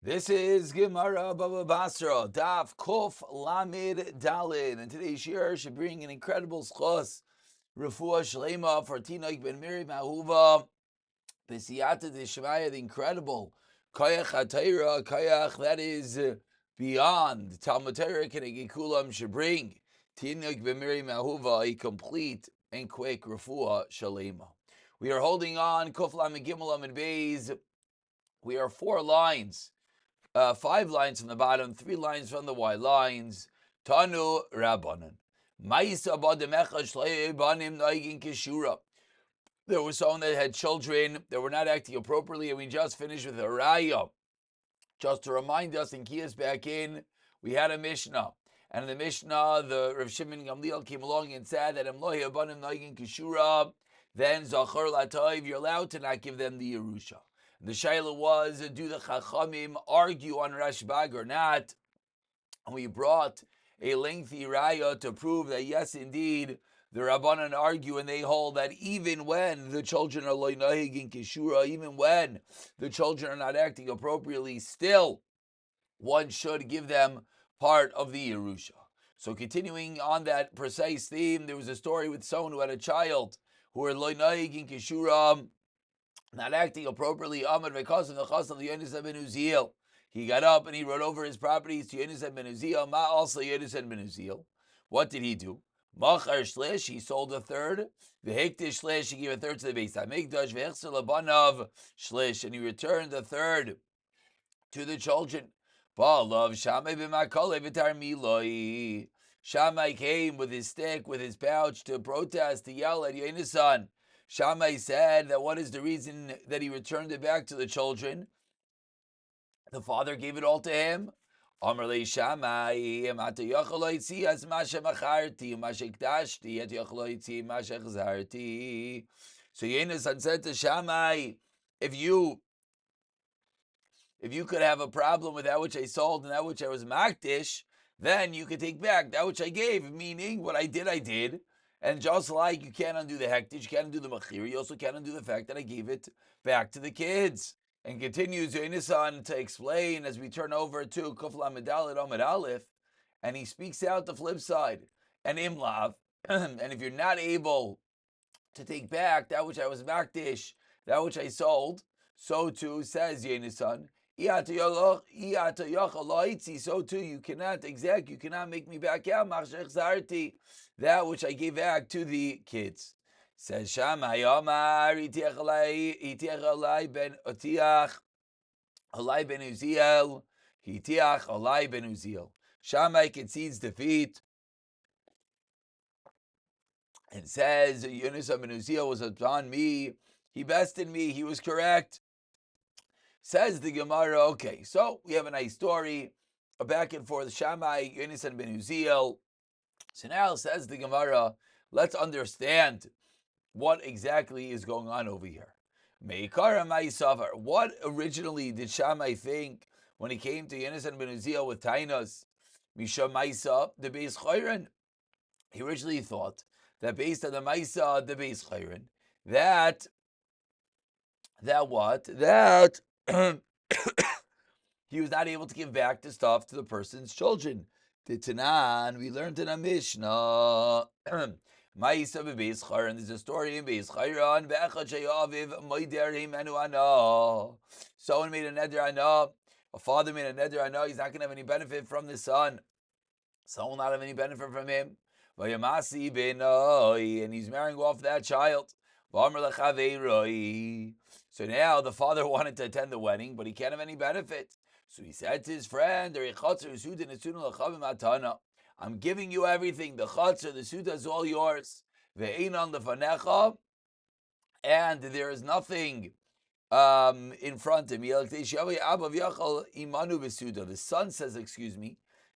This is Gemara Baba Basra, Daf Kof Lamid Dalid, and today's shir should bring an incredible schos, Rafua Shlema for Tinok ben Mrim Ahuva, B'siyata Deshmaya, the incredible Koyach HaTorah, Koyach that is beyond Talmud Torah Kenegikulam should bring Tinok ben Mrim Ahuva a complete and quick Rafua Shlema. We are holding on Kof Lamid Gimel Amid Beis. We are 4 lines. 5 lines from the bottom, 3 lines from the wide lines. Tanu Rabbanan. There was someone that had children that were not acting appropriately, and we just finished with a raya. Just to remind us, in Kiyas back in, we had a Mishnah. And in the Mishnah, the Rav Shimon Gamliel came along and said that then Zachar Latayv, you're allowed to not give them the Yerusha. The Shaila was, do the Chachamim argue on Rashbag or not? And we brought a lengthy raya to prove that yes, indeed, the Rabbanan argue and they hold that even when the children are loynahig in Kishura, even when the children are not acting appropriately, still one should give them part of the Yerusha. So continuing on that precise theme, there was a story with someone who had a child who were loynahig in Kishura, not acting appropriately. Amar v'kasav the chas of Yonis ben Uziel. He got up and he wrote over his properties to Yonis ben Uziel. Ma also Yonis ben Uziel. What did he do? Machar shlish, he sold a third. V'hektish shlish, he gave a third to the Beis Hamikdash. V'hechser labanav shlish, and he returned the third to the children. Ba'alav Shammai b'makale v'tar miloi. Shammai came with his stick, with his pouch, to protest, to yell at Yonasan. Shammai said that what is the reason that he returned it back to the children? The father gave it all to him. Amar le Shammai, ata yachol loitzi as mashe macharti, mashe kdashti, et yachol loitzi mashe chazarti. So Yonasan said to Shammai, if you could have a problem with that which I sold and that which I was makdish, then you could take back that which I gave, meaning what I did. And just like you can't undo the hektish, you can't undo the machir, you also can't undo the fact that I gave it back to the kids. And continues Yonasan to explain as we turn over to Kuf Lamed Daled Amud Aleph, and he speaks out the flip side. And imlav, and if you're not able to take back that which I was makdish, that which I sold, so too says Yonasan, so too you cannot make me back out that which I gave back to the kids. Says Shammai, Omar itiach alai ben otiach alai ben Uziel, itiach alai ben Uziel. Shammai concedes defeat and says Yunus ben Uziel was upon me. He bested me. He was correct. Says the Gemara, okay, so we have a nice story, a back and forth, Shammai, Yonis ben Uziel. So now says the Gemara, let's understand what exactly is going on over here. Meikara Maisavar. What originally did Shammai think when he came to Yonis ben Uziel with Tainas? Misha Maisa, the Beis Chayrin. He originally thought that based on the Maisa, the Beis Chayrin, that he was not able to give back the stuff to the person's children. The Tanan, we learned in a Mishnah. Ma'isa bebeis chayron. There's a story in Beis Chayron. Ve'echad sheyaviv moider himenu ana. Someone made a neder ana. A father made a neder ana. He's not going to have any benefit from the son. Son will not have any benefit from him. Vayamasi benoi, and he's marrying off that child. V'amar lechaveiroi. So now the father wanted to attend the wedding, but he can't have any benefit. So he said to his friend, I'm giving you everything. The chatzar, the suda is all yours. Ve'einan lefanecha, and there is nothing in front of me. The son says,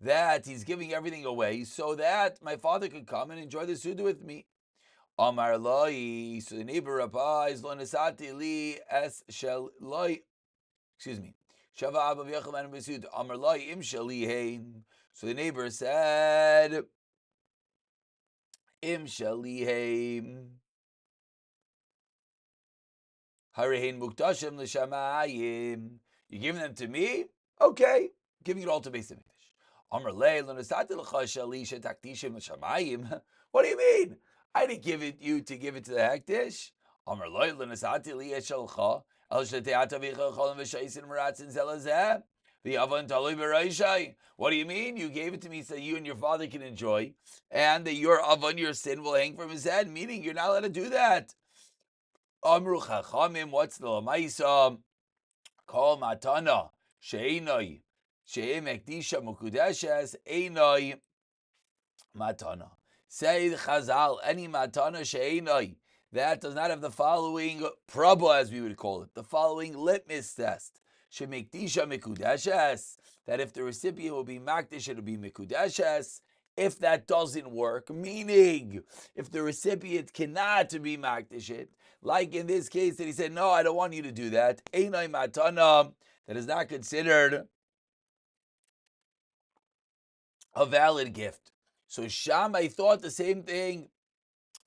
that he's giving everything away so that my father could come and enjoy the suda with me. Amar loi, so the neighbor replies, lo nesati li es shel loi, shava abav yachal manu b'suda. Amar loi im sheli hein. So the neighbor said, im sheli hein. Hare hein muktashim l'shamayim. You're giving them to me? Okay, giving it all to Beis Hamikdash. What do you mean? I didn't give it you to give it to the Hektish. What do you mean? You gave it to me so you and your father can enjoy, and that your avon, your sin, will hang from his head, meaning you're not allowed to do that. Amru Chachamim, what's the Lamaisa? Kol matana she'enoi she'e mekdisha mukudeshes enoi matana. Say Chazal, any matana she'enoi that does not have the following prabha, as we would call it, the following litmus test. She'mekdisha mikudeshes, that if the recipient will be makdish, it will be mikudeshes. If that doesn't work, meaning if the recipient cannot be makdish, like in this case that he said, no, I don't want you to do that, einai matana, that is not considered a valid gift. So Shammai thought the same thing,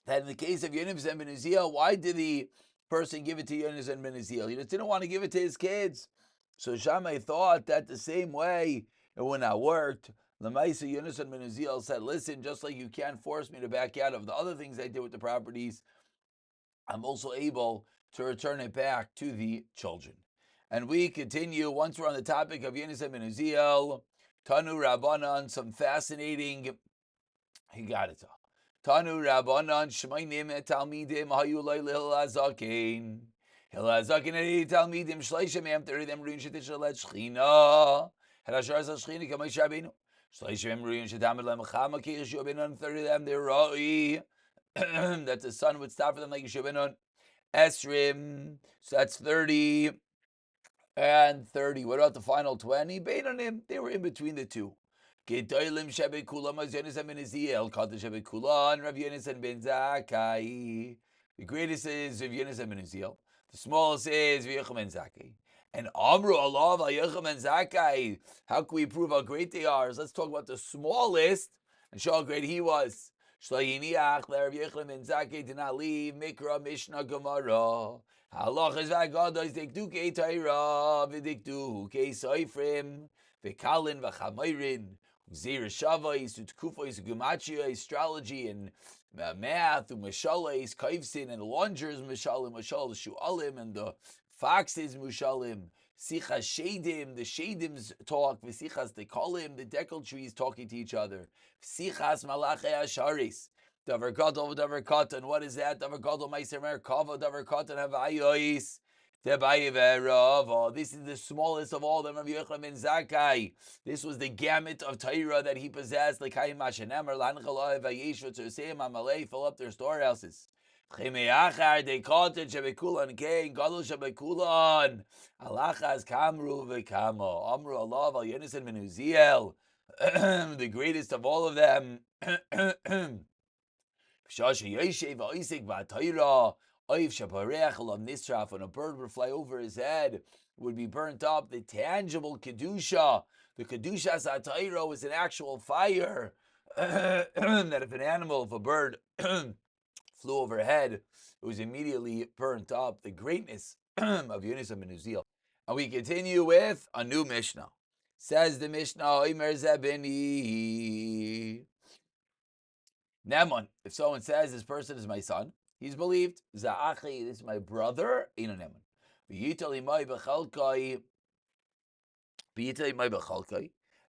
that in the case of Yonis and Ben Uziel, why did the person give it to Yonis and Ben Uziel? He just didn't want to give it to his kids. So Shammai thought that the same way it would not worked. Lamaisa Yonis and Ben Uziel said, listen, just like you can't force me to back out of the other things I did with the properties, I'm also able to return it back to the children. And we continue, once we're on the topic of Yonis and Ben Uziel, Tanu Rabbanan, some fascinating, he got it all. Tanu Rabbanan Shmainim et Talmidim Hayu Leil Hazakin. Hil Hazakin et Talmidim Shleisha Mem 30 them Ruin Shetish Let Shchina. Hadashar Shchina Kamay Shabinu. Shleisha Mem Ruin Shetamid Lem Chama Ki Yeshubinon 30 them they Roi. That the sun would stop for them like Yeshubinon. Esrim. So that's 30 and 30. What about the final 20? Beinonim. They were in between the two. Gedolim shebekulam as Yonis and Ben Uziel, Kadosh shebekulan, Rav Yonis and Ben Zakkai. The greatest is Rav Yonis and Ben Uziel. The smallest is Rav Yochanan ben Zakkai. And Amru Allah Rav Yochanan ben Zakkai. How can we prove how great they are? So let's talk about the smallest and show how great he was. Shlayiniach Rav Yochanan ben Zakkai did not leave Mikra Mishnah Gemara. Halachas v'agados dikdu kei Torah v'dikdu kei Soifrim v'kalin v'chamayrin. Zir Shavais, Utkufais, Gumachia, astrology and math, Mashalis, Kaivsin, and the lungers, Mashalim, Mashal, Shualim, and the foxes, Mushalim, Sichas Shadim, the Shadims talk, Visichas, they call him, the decal trees talking to each other, Sichas Malache Asharis, Davar Gadol, Davar Katan, what is that? Davar Gadol, Meiser Mer, Kava, Davar Katan, Havayois. This is the smallest of all them, Rabbi Yochanan ben Zakkai. This was the gamut of Torah that he possessed. Fill up their storehouses. They called it Shebekulan King, Gadol Shebekulan. Alachas Kamru v'Kama. Amru Allah Val Yonis and Ben Uziel, the greatest of all of them. When a bird would fly over his head, it would be burnt up. The tangible Kedusha, the Kedusha Satayra was an actual fire. That if an animal, if a bird flew overhead, it was immediately burnt up. The greatness of Yonis and Ben Uziel. And we continue with a new Mishnah. Says the Mishnah, Omer Zebini. Neman, if someone says this person is my son, he's believed. Za'achi, this is my brother. Ino neman.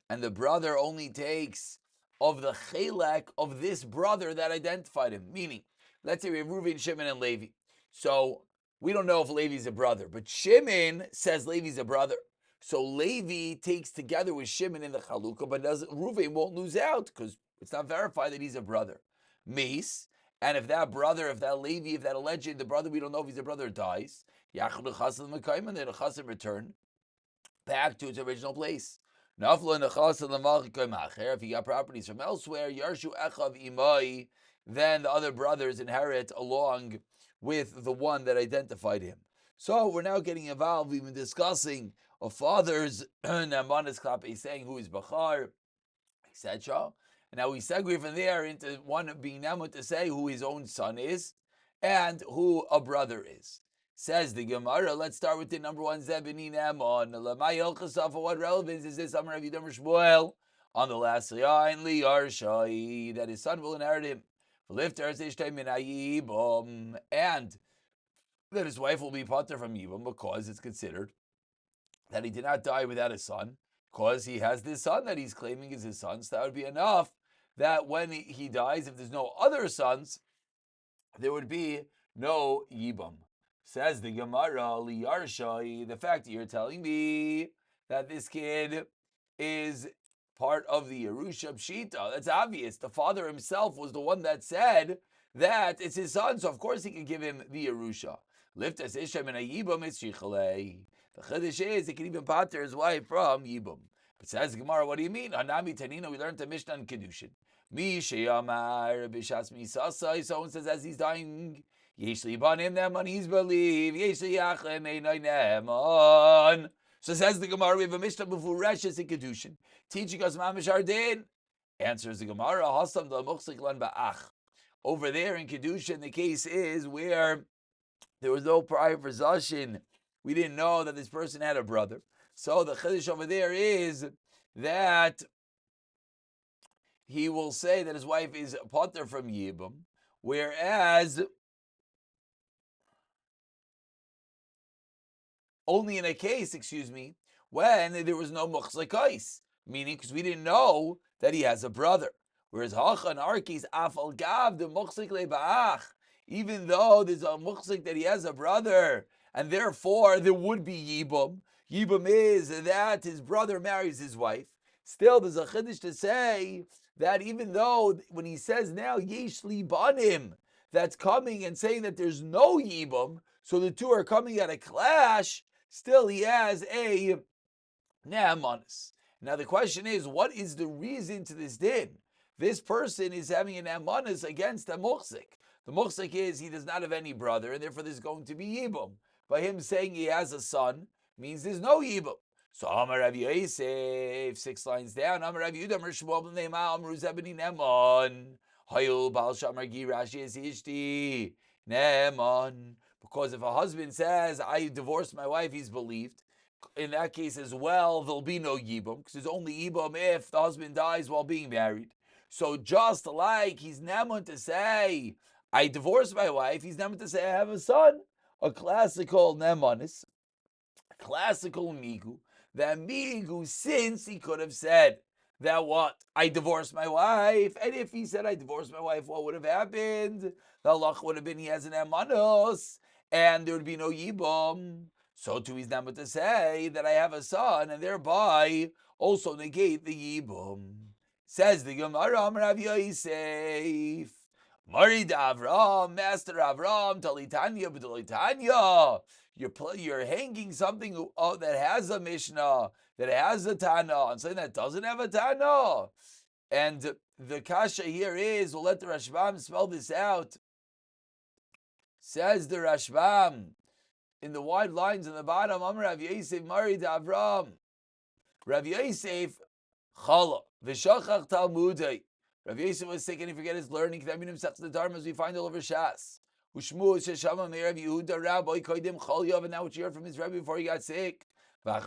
And the brother only takes of the chelek of this brother that identified him. Meaning, let's say we have Reuven, Shimon, and Levi. So we don't know if Levi's a brother, but Shimon says Levi's a brother. So Levi takes together with Shimon in the chalukah, but Reuven won't lose out because it's not verified that he's a brother. Mace, and if that brother, if that Levi, if that alleged the brother, we don't know if he's a brother, dies, Yachad Chasim Mekayim, then the Chasim return back to its original place. If he got properties from elsewhere, Yarshu Echav Imai, then the other brothers inherit along with the one that identified him. So we're now getting involved. We've been discussing a father's Namanis Klape saying who is Bachar, etc. And now we segue from there into one being Namu to say who his own son is and who a brother is. Says the Gemara, let's start with the number one, Zebini Namon. What relevance is this? Amar Rav Yudam Shmuel on the last line, Liyarshai, that his son will inherit him. And that his wife will be pater from Yibam because it's considered that he did not die without a son, because he has this son that he's claiming is his son. So that would be enough that when he dies, if there's no other sons, there would be no Yibam. Says the Gemara, Liyarshai, the fact that you're telling me that this kid is part of the Yerusha Pshita, that's obvious. The father himself was the one that said that it's his son, so of course he can give him the Yerusha. Liftas Ishem and a Yibam is Shichalei. The Chiddush is he can even pater his wife from Yibam. But says Gemara, what do you mean? Hanami Tanina, we learned the Mishnah in Kedushin. Mi Sheyamar Bishas Misasai, someone says as he's dying, Yeshli Banim Neman, he's believe, Yeshli Yachem Einay Neman. So says the Gemara, we have a Mishnah before Reshes in Kedushin, teaching us Mamish Ardin. Answers the Gemara, Hasam the Muchsik Lan Ba'ach. Over there in Kedushin, the case is where there was no prior possession. We didn't know that this person had a brother. So the Chiddush over there is that he will say that his wife is pater from Yibam, whereas only in a case, when there was no muchzakais, meaning because we didn't know that he has a brother. Whereas Hacha in our case, afal gav the muchzik lebaach, even though there's a muchzik that he has a brother, and therefore there would be Yibam. Yibam is that his brother marries his wife. Still, there's a chiddush to say that even though when he says now yesh li banim, that's coming and saying that there's no Yibam, so the two are coming at a clash, still he has a ne'amanis. Now the question is, what is the reason to this din? This person is having an ne'amanis against a muchzik. The muchzik is he does not have any brother, and therefore there's going to be Yibam. By him saying he has a son means there's no Yibam. So Amar Rav Yosef, 6 lines down, Amar Rav Yudam Shmuel ben Neima Amru Zebeni Neman Hayul Bal Shamar Girashi is Ishti Neman. Because if a husband says I divorced my wife, he's believed. In that case as well, there'll be no Yibam, because there's only Yibam if the husband dies while being married. So just like he's Neman to say I divorced my wife, he's Neman to say I have a son. A classical nemanis, classical migu. That migu, since he could have said that what? I divorced my wife. And if he said I divorced my wife, what would have happened? The halach would have been he has an emanos, and there would be no yibam. So too he's not to say that I have a son, and thereby also negate the yibam. Says the Gemara, Rav Yosef. Marid Avram, Master Avram, Talitanya, B'Talitanya. You're hanging something that has a Mishnah, that has a Tana, and something that doesn't have a Tana. And the kasha here is, we'll let the Rashbam spell this out. Says the Rashbam, in the wide lines on the bottom, Amar Rav Yosef, Marid Avram. Rav Yosef, Chala, V'shachach Talmudai. Rav Yosef was sick and he forget his learning. As we find all over Shas. Ushmu Sheshama Merav Yehuda Rabbi Koidim Chol Yov, and now what you heard from his Rebbe before he got sick. Now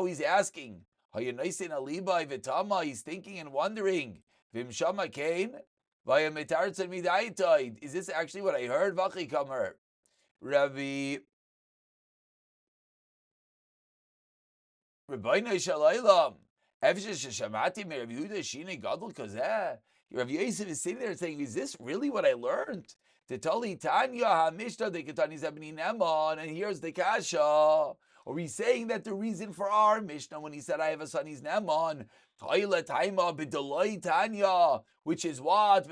he's asking. He's thinking and wondering. Vimshama Kain. Is this actually what I heard? Rabbi Rabbeinu Shalaylam. Rav Yosef is sitting there saying, is this really what I learned? And here's the kasha. Or he's saying that the reason for our Mishnah, when he said, I have a son, he's Neman, which is what?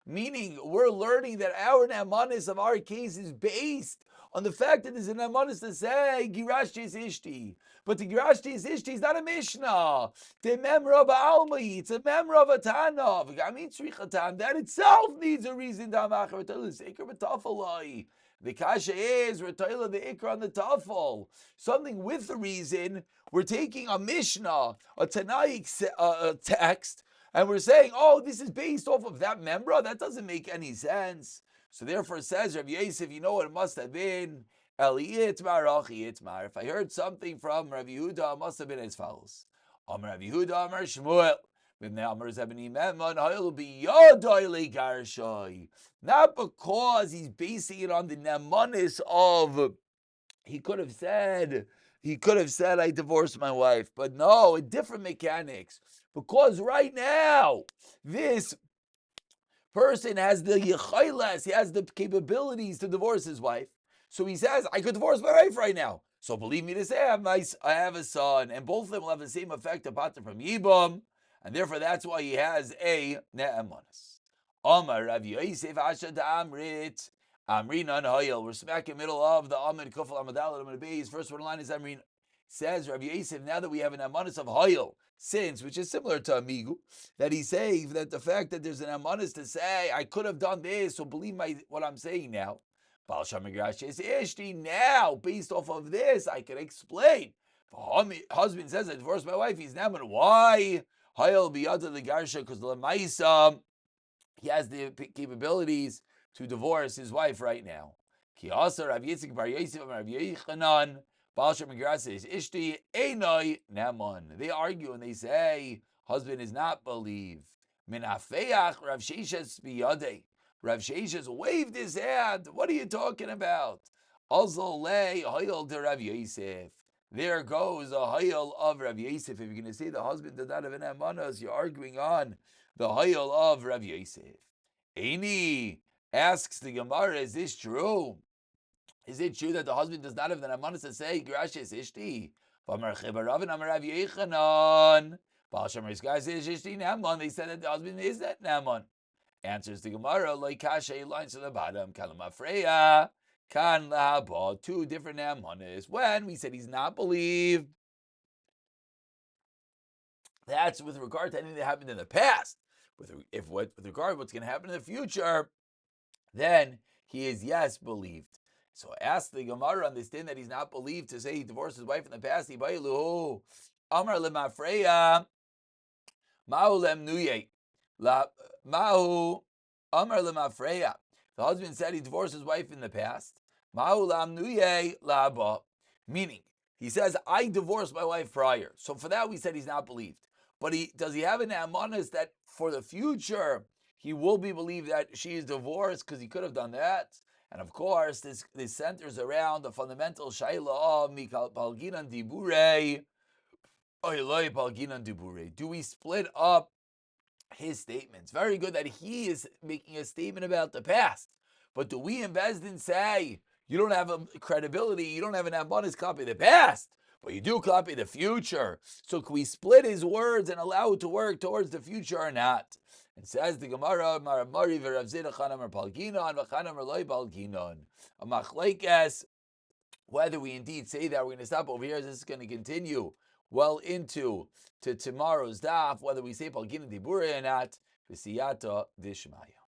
Meaning, we're learning that our Nemanis of our case is based on the fact that there's an Nemanis to say, Girashti is Ishti. But the Girashti is Ishti is not a Mishnah. The Memra of Almai, it's a Memra of a Tana. That itself needs a reason to the kasha is Retaila the Ikra on the Tafel. Something with the reason. We're taking a Mishnah, a Tanaic text, And we're saying, oh, this is based off of that memra? That doesn't make any sense. So therefore it says, Rav Yosef, you know what it must have been? Eli Itmar, Achi Itmar. If I heard something from Rav Yehuda, it must have been as follows. Amar Rav Yehuda, Amar Shmuel. Not because he's basing it on the nemanis of, he could have said, I divorced my wife. But no, different mechanics. Because right now, this person has the yichayles, he has the capabilities to divorce his wife. So he says, I could divorce my wife right now. So believe me to say, I have a son, and both of them will have the same effect apart from Yibam, and therefore that's why he has a ne'emanis. Amar Rav Yosef Ashad Amrit, Amrin Anhoyel. We're smack in the middle of the Amid Kufal Amadal Amid Beis. First one line is Amrin. Says Rav Yosef, now that we have an amanis of Hoyel, since, which is similar to Amigu, that he's saying that the fact that there's an amanis to say, I could have done this, so believe what I'm saying now. Now, based off of this, I can explain. If husband says, I divorced my wife, he's now, why? Hoyel biyada the garsha, because the lemaisa, he has the capabilities to divorce his wife right now. Ki also Rav Yitzchak bar Yosef and Rav Yochanan, Baal Shem Migrasa is Ishti Einoi Naman. They argue and they say husband is not believed. Min Afeach Rav Sheshes biyadei. Rav Sheshes waved his hand. What are you talking about? Also lay Hoyel to Rav Yosef. There goes a Hoyel of Rav Yosef. If you're going to say the husband did not have an amanas, you're arguing on the Hoyel of Rav Yosef. Eini asks the Gemara, is this true? Is it true that the husband does not have the namanas to say, Grashes Ishti? They said that the husband is that Naman. Answers the Gemara, like Kasha lines to the bottom, Kalamafreya, Kan Lahaba, two different Namanas. When we said he's not believed, that's with regard to anything that happened in the past. With regard to what's going to happen in the future, then he is yes believed. So ask the Gemara, understand that he's not believed to say he divorced his wife in the past. Amar lemafreya, mahu lemnuye, mahu amar lemafreya. The husband said he divorced his wife in the past. Mahu lemnuye laba, meaning he says I divorced my wife prior. So for that we said he's not believed. But does he have an amanas that for the future he will be believed that she is divorced, because he could have done that? And of course, this centers around the fundamental shaila of mikal palginan dibure, oiloi palginan dibure. Do we split up his statements? Very good that he is making a statement about the past, but do we in Bezdin say you don't have a credibility, you don't have an abundance copy of the past, but you do copy the future? So can we split his words and allow it to work towards the future or not? It says the Gemara, Mari v'Rav Zera chanam palginon v'chanam loy palginon. A machlekes, whether we indeed say that. We're going to stop over here. This is going to continue well into tomorrow's daf, whether we say palginon dibure or not. V'siyata dishmaya.